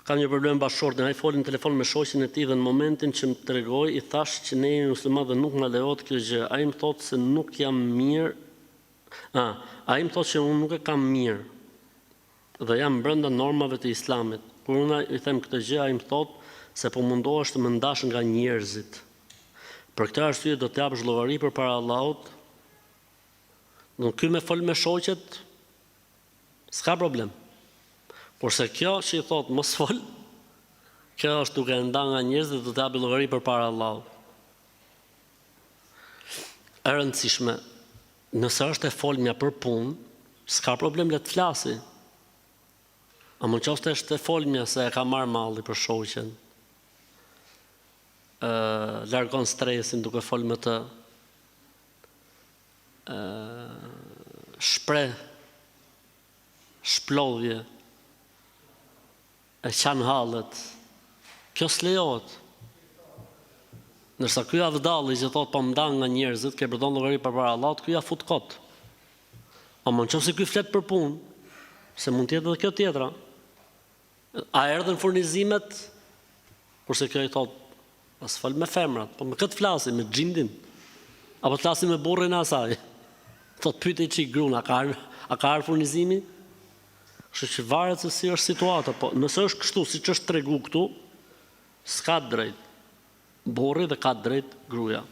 Kam një problem bashkëshortin, ai foli në telefon me shoqin e tij dhe në momentin që më tregoi i thash që ne jemi muslimanë dhe nuk na lejohet kjo gjë. Ai më thotë se nuk jam mirë. Ai më thotë që unë nuk e kam mirë dhe jam brenda normave të Islamit. Kur unë i them këtë gjë, ai më thotë se po mundohesh të më ndash nga njerëzit. Për këtë arsye do të jap zhllëvari përpara Allahut. Do ky me fol me shoqet, s'ka problem. Porse kjo që i thot mos fol, kjo është duke nda nga njerëzit dhe do të japi llogari përpara Allahut. E rëndësishme, nëse është e folmja për punë, s'ka problem le të flasi. A më qoftë është e folmja se e ka marrë malli për shoqen. Largon stresin duke fol me të. Shpreh shplodhje. E qanë halët, kjo s'lejohet. Nërsa ky avdalli që thot po mdan nga njerëzit, ke përdon llogari përpara Allahut, ky ja fut kot. A më nëse ky flet për punë, se mund të jetë edhe kjo tjetra. A erdhën furnizimet, kurse kjo i thot, pas fal me femrat, po me këtë flasim, me xhindin, apo të flasim me burrin e asaj. Thot pyetej çik gruan, a ka ardhur furnizimi? Kështu që varet se si është situata, po nëse është kështu siç është tregu këtu, s'ka drejt burri dhe ka drejt gruaja.